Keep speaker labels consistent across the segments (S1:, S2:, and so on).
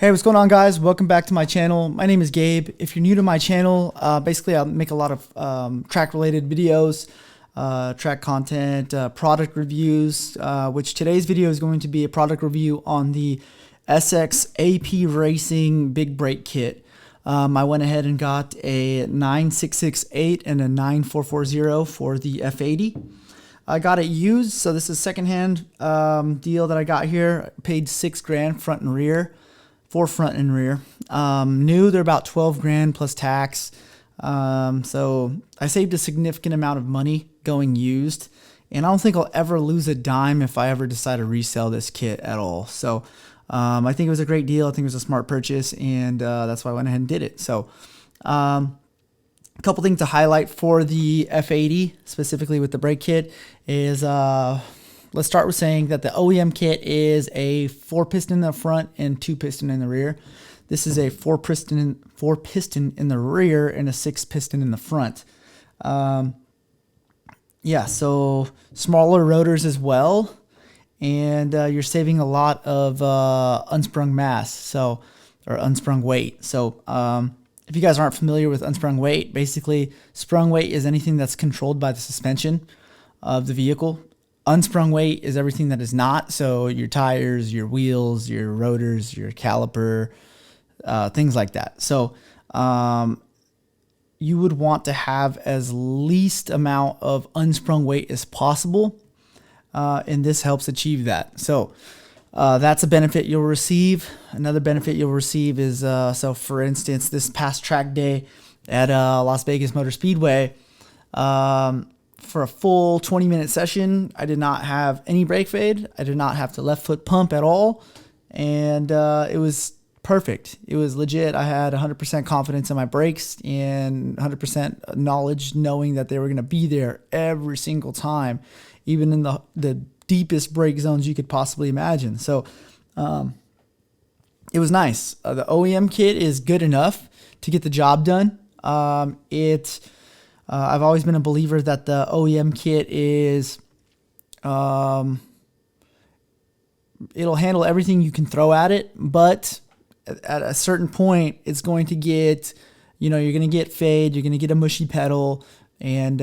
S1: Hey, what's going on, guys? Welcome back to my channel. My name is Gabe. If you're new to my channel, basically I make a lot of track related videos, track content, product reviews, which today's video is going to be a product review on the Essex AP Racing Big Brake Kit. I went ahead and got a 9668 and a 9440 for the F80. I got it used, so this is secondhand deal that I got here. I paid $6 front and rear. For front and rear. New, they're about 12 grand plus tax. So I saved a significant amount of money going used, and I don't think I'll ever lose a dime if I ever decide to resell this kit at all. So I think it was a great deal. I think it was a smart purchase, and that's why I went ahead and did it. So a couple things to highlight for the F80, specifically with the brake kit, is let's start with saying that the OEM kit is a 4-piston in the front and 2-piston in the rear. This is a 4-piston in the rear and a 6-piston in the front. Yeah, so smaller rotors as well, and you're saving a lot of unsprung mass, or unsprung weight. So if you guys aren't familiar with unsprung weight, basically sprung weight is anything that's controlled by the suspension of the vehicle. Unsprung weight is everything that is not, so your tires, your wheels, your rotors, your caliper, things like that. So you would want to have as least amount of unsprung weight as possible, and this helps achieve that. So that's a benefit you'll receive. Another benefit you'll receive is, so for instance, this past track day at Las Vegas Motor Speedway, for a full 20-minute session, I did not have any brake fade. I did not have to left foot pump at all. And it was perfect. It was legit. I had 100% confidence in my brakes and 100% knowledge knowing that they were going to be there every single time, even in the deepest brake zones you could possibly imagine. So it was nice. The OEM kit is good enough to get the job done. I've always been a believer that the OEM kit is, it'll handle everything you can throw at it, but at a certain point, it's going to get, you're going to get fade, you're going to get a mushy pedal, and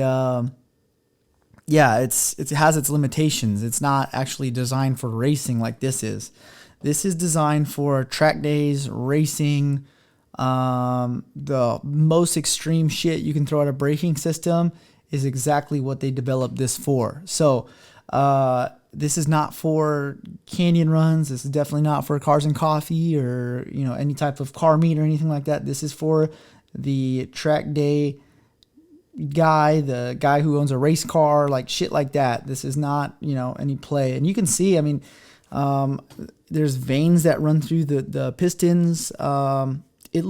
S1: yeah, it has its limitations. It's not actually designed for racing like this is. This is designed for track days, racing. The most extreme shit you can throw at a braking system is exactly what they developed this for. So this is not for canyon runs. This is definitely not for cars and coffee or any type of car meet or anything like that. This is for the track day guy, the guy who owns a race car, like shit like that. This is not any play. And you can see, I mean, there's veins that run through the pistons. It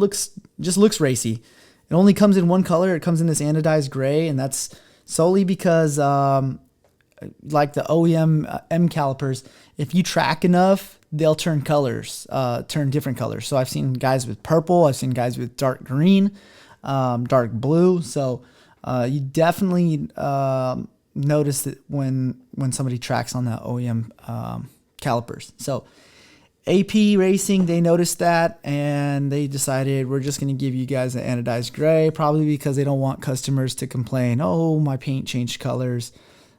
S1: just looks racy. It only comes in one color. It comes in this anodized gray, and that's solely because, like the OEM M calipers, if you track enough, they'll turn colors, turn different colors. So I've seen guys with purple. I've seen guys with dark green, dark blue. So you definitely notice that when somebody tracks on the OEM calipers. So AP Racing, they noticed that, and they decided we're just going to give you guys an anodized gray, probably because they don't want customers to complain, oh, my paint changed colors,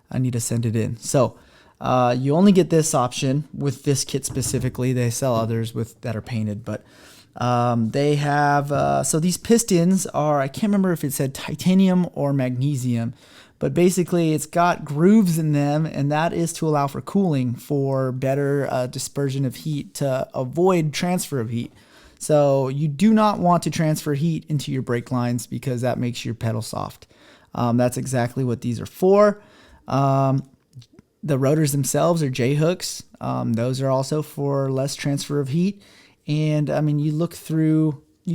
S1: I need to send it in. So you only get this option with this kit specifically. They sell others that are painted, but they have, so these pistons are, I can't remember if it said titanium or magnesium, but basically it's got grooves in them, and that is to allow for cooling, for better dispersion of heat, to avoid transfer of heat. So you do not want to transfer heat into your brake lines because that makes your pedal soft. That's exactly what these are for. The rotors themselves are J-hooks. Those are also for less transfer of heat. And I mean, you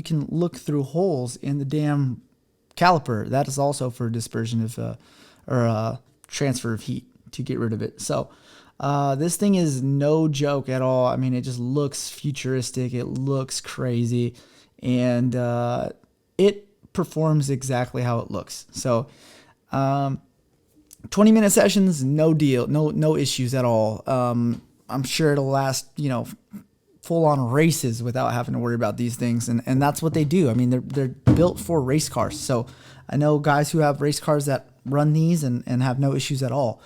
S1: can look through holes in the damn caliper. That is also for dispersion of transfer of heat, to get rid of it. So this thing is no joke at all. I mean, it just looks futuristic. It looks crazy, and it performs exactly how it looks. So 20-minute sessions, no deal, no issues at all. I'm sure it'll last full on races without having to worry about these things. And that's what they do. I mean, they're built for race cars. So I know guys who have race cars that run these and have no issues at all.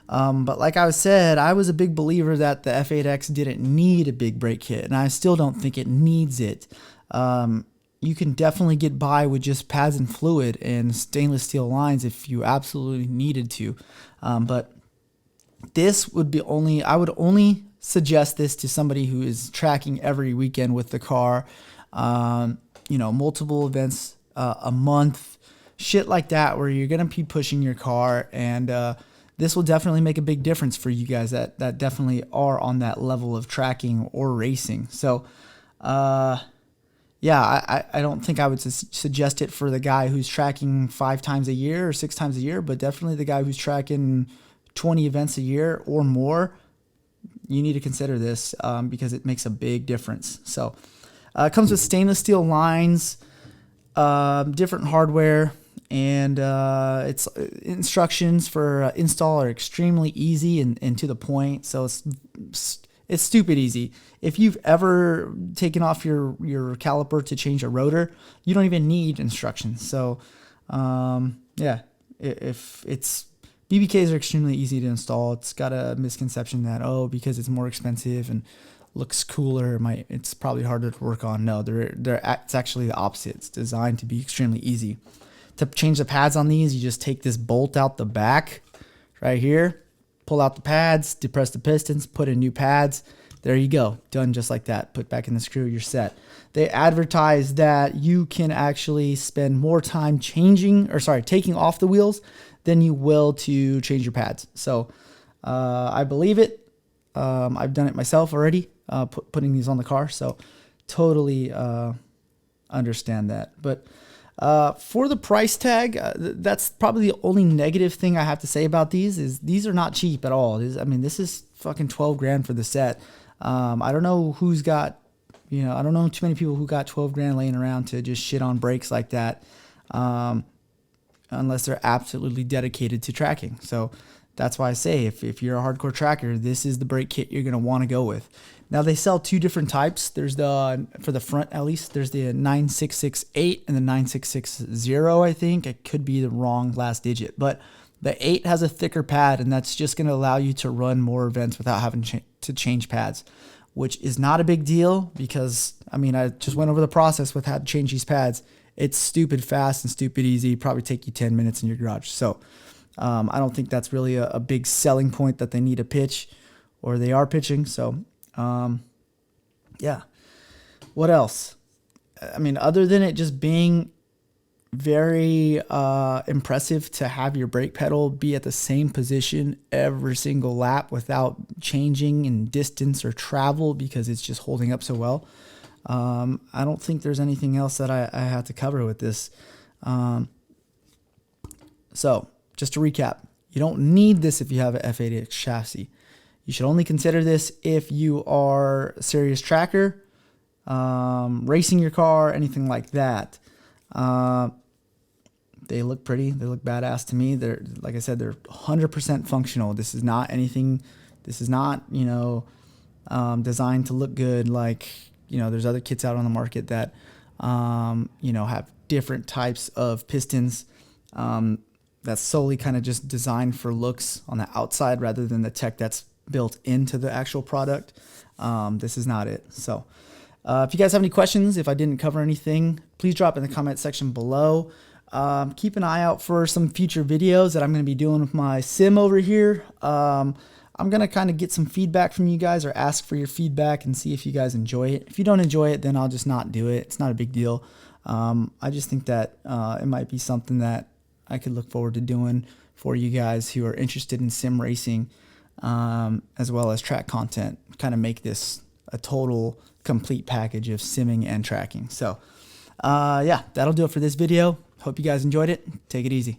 S1: But like I said, I was a big believer that the F8X didn't need a big brake kit, and I still don't think it needs it. You can definitely get by with just pads and fluid and stainless steel lines if you absolutely needed to. But this would be I would only suggest this to somebody who is tracking every weekend with the car, multiple events a month, shit like that, where you're going to be pushing your car, and this will definitely make a big difference for you guys that definitely are on that level of tracking or racing. So, yeah, I don't think I would suggest it for the guy who's tracking 5 times a year or 6 times a year, but definitely the guy who's tracking 20 events a year or more. You need to consider this because it makes a big difference. So, it comes with stainless steel lines, different hardware, and its instructions for install are extremely easy and to the point. So it's stupid easy. If you've ever taken off your caliper to change a rotor, you don't even need instructions. So yeah, if it's BBKs are extremely easy to install. It's got a misconception that because it's more expensive and looks cooler, it's probably harder to work on. No, it's actually the opposite. It's designed to be extremely easy. To change the pads on these, you just take this bolt out the back right here, pull out the pads, depress the pistons, put in new pads. There you go. Done just like that. Put back in the screw, you're set. They advertise that you can actually spend more time taking off the wheels than you will to change your pads. So I believe it. I've done it myself already, putting these on the car. So totally understand that. But for the price tag, that's probably the only negative thing I have to say about these is these are not cheap at all. This is fucking 12 grand for the set. I don't know who's got, I don't know too many people who got 12 grand laying around to just shit on brakes like that. Unless they're absolutely dedicated to tracking. So that's why I say if you're a hardcore tracker, this is the brake kit you're going to want to go with. Now they sell 2 different types. There's for the front at least, there's the 9668 and the 9660, I think. It could be the wrong last digit, but the 8 has a thicker pad, and that's just going to allow you to run more events without having to change pads, which is not a big deal because, I just went over the process with how to change these pads. It's stupid fast and stupid easy. Probably take you 10 minutes in your garage. So I don't think that's really a big selling point that they need to pitch, or they are pitching. So yeah. What else? Other than it just being very impressive to have your brake pedal be at the same position every single lap without changing in distance or travel because it's just holding up so well. I don't think there's anything else that I have to cover with this. So just to recap, you don't need this if you have an F80X chassis. You should only consider this if you are a serious tracker, racing your car, anything like that. They look pretty. They look badass to me. They're, like I said, they're 100% functional. This is not anything. This is not, designed to look good. Like, there's other kits out on the market that, have different types of pistons. That's solely kind of just designed for looks on the outside rather than the tech that's built into the actual product. This is not it. So if you guys have any questions, if I didn't cover anything, please drop in the comment section below. Keep an eye out for some future videos that I'm going to be doing with my sim over here. I'm going to kind of get some feedback from you guys or ask for your feedback and see if you guys enjoy it. If you don't enjoy it, then I'll just not do it. It's not a big deal. I just think that it might be something that I could look forward to doing for you guys who are interested in sim racing, as well as track content, kind of make this a total complete package of simming and tracking. So yeah, that'll do it for this video. Hope you guys enjoyed it. Take it easy.